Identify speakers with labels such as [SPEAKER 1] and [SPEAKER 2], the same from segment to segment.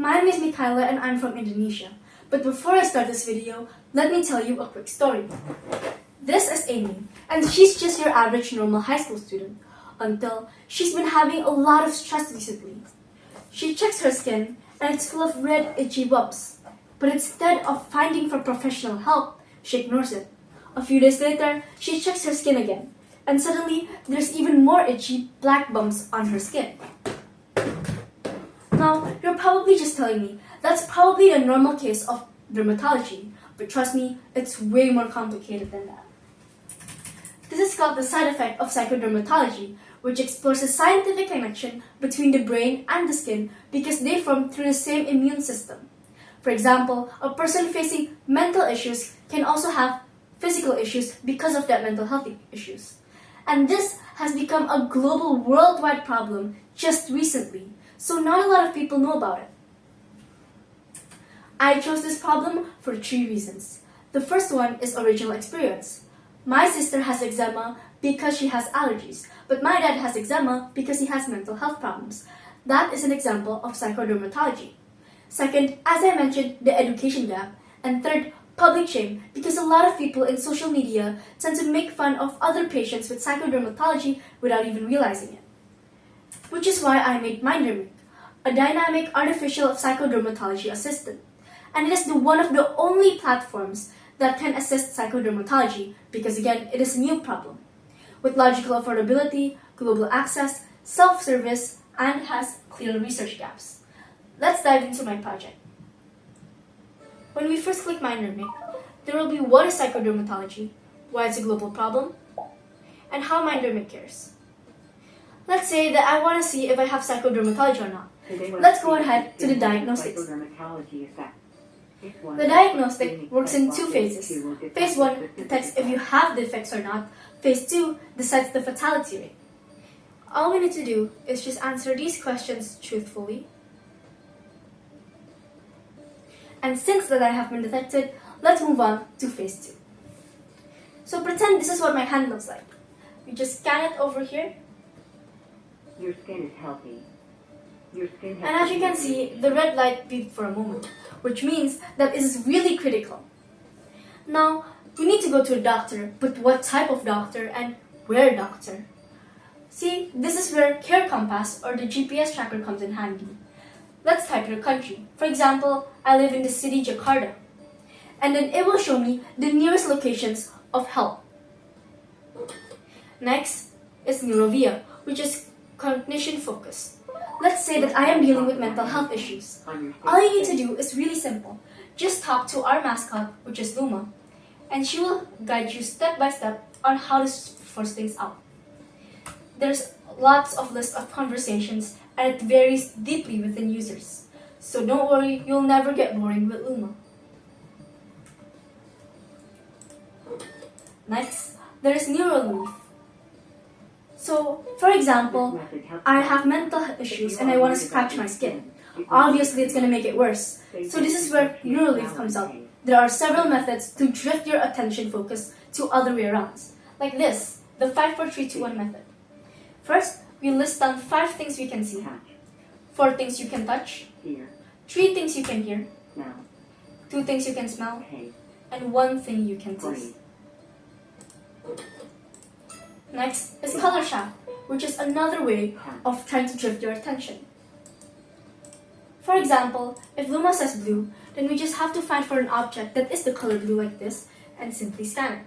[SPEAKER 1] My name is Mikhaila and I'm from Indonesia. But before I start this video, let me tell you a quick story. This is Amy, and she's just your average normal high school student, until she's been having a lot of stress recently. She checks her skin and it's full of red, itchy bumps. But instead of finding for professional help, she ignores it. A few days later, she checks her skin again, and suddenly there's even more itchy black bumps on her skin. Now, you're probably just telling me that's probably a normal case of dermatology, but trust me, it's way more complicated than that. This is called the side effect of psychodermatology, which explores a scientific connection between the brain and the skin because they form through the same immune system. For example, a person facing mental issues can also have physical issues because of that mental health issues. And this has become a global worldwide problem just recently, so not a lot of people know about it. I chose this problem for 3 reasons. The first one is original experience. My sister has eczema because she has allergies, but my dad has eczema because he has mental health problems. That is an example of psychodermatology. Second, as I mentioned, the education gap. And third, public shame, because a lot of people in social media tend to make fun of other patients with psychodermatology without even realizing it. Which is why I made MINDERMIC, a dynamic artificial psychodermatology assistant. And it is one of the only platforms that can assist psychodermatology because again, it is a new problem. With logical affordability, global access, self-service, and has clear research gaps. Let's dive into my project. When we first click MINDERMIC, there will be what is psychodermatology, why it's a global problem, and how MINDERMIC cares. Let's say that I want to see if I have psychodermatology or not. Let's go ahead to the diagnostics. The diagnostic works in 2 phases. Phase 1 detects if you have the effects or not. Phase 2 decides the fatality rate. All we need to do is just answer these questions truthfully. And since that I have been detected, let's move on to phase 2. So pretend this is what my hand looks like. You just scan it over here.
[SPEAKER 2] Your skin is healthy.
[SPEAKER 1] And as you can see, the red light beeped for a moment, which means that it is really critical. Now, we need to go to a doctor, but what type of doctor and where doctor? See, this is where Care Compass or the GPS tracker comes in handy. Let's type your country. For example, I live in the city Jakarta. And then it will show me the nearest locations of help. Next is Neurovia, which is cognition focused. Let's say that I am dealing with mental health issues. All you need to do is really simple. Just talk to our mascot, which is Luma, and she will guide you step by step on how to force things out. There's lots of lists of conversations, and it varies deeply within users. So don't worry, you'll never get boring with Luma. Next, there is Neurolief. So, for example, I have mental issues and I want to scratch my skin. Obviously, it's going to make it worse. So this is where Neurolief comes out. There are several methods to drift your attention focus to other way around. Like this, the 5, 4, 3, 2, 1 method. First, we list down 5 things we can see, 4 things you can touch, 3 things you can hear, 2 things you can smell, and 1 thing you can taste. Next is color shaft, which is another way of trying to drift your attention. For example, if Luma says blue, then we just have to find for an object that is the color blue like this and simply scan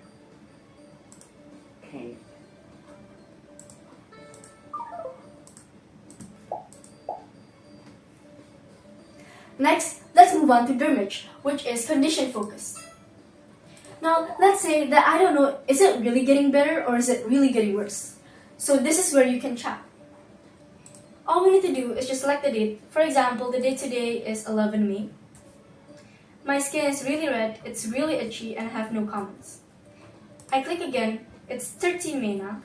[SPEAKER 1] it. Next, let's move on to dermage, which is condition focused. Now, let's say that I don't know, is it really getting better or is it really getting worse? So this is where you can check. All we need to do is just select the date. For example, the date today is 11 May. My skin is really red, it's really itchy, and I have no comments. I click again, it's 13 May now.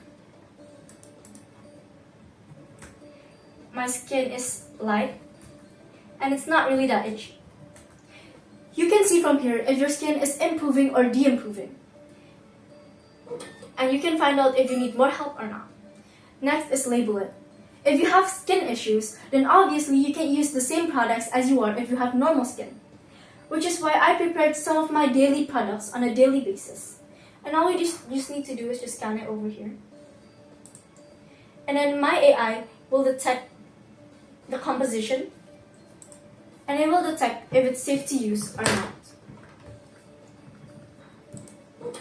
[SPEAKER 1] My skin is light, and it's not really that itchy. You can see from here if your skin is improving or de-improving. And you can find out if you need more help or not. Next is label it. If you have skin issues, then obviously you can use the same products as you are if you have normal skin. Which is why I prepared some of my daily products on a daily basis. And all we just need to do is just scan it over here. And then my AI will detect the composition, and it will detect if it's safe to use or not.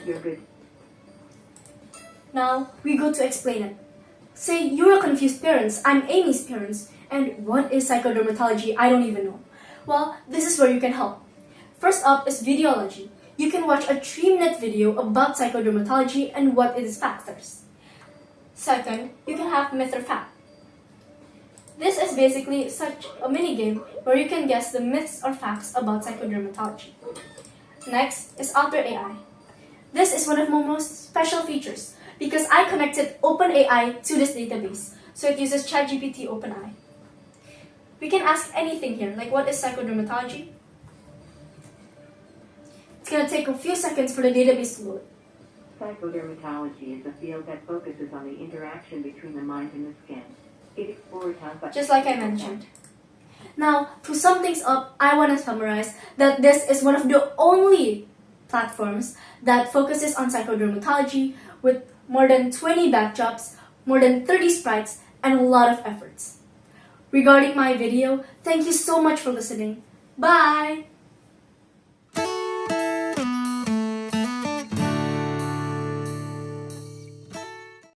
[SPEAKER 2] You're good.
[SPEAKER 1] Now we go to explain it. Say you're a confused parents, I'm Amy's parents, and what is psychodermatology? I don't even know. Well, this is where you can help. First up is videology. You can watch a 3-minute video about psychodermatology and what its factors. Second, you can have myth or fact. This is basically such a mini game where you can guess the myths or facts about psychodermatology. Next is Author AI. This is one of my most special features because I connected OpenAI to this database, so it uses ChatGPT OpenAI. We can ask anything here, like what is psychodermatology? It's going to take a few seconds for the database to load.
[SPEAKER 2] Psychodermatology is a field that focuses on the interaction between the mind and the skin. It explores how...
[SPEAKER 1] Just like I mentioned. Now, to sum things up, I want to summarize that this is one of the only platforms that focuses on psychodermatology with more than 20 backdrops, more than 30 sprites, and a lot of efforts. Regarding my video, thank you so much for listening. Bye!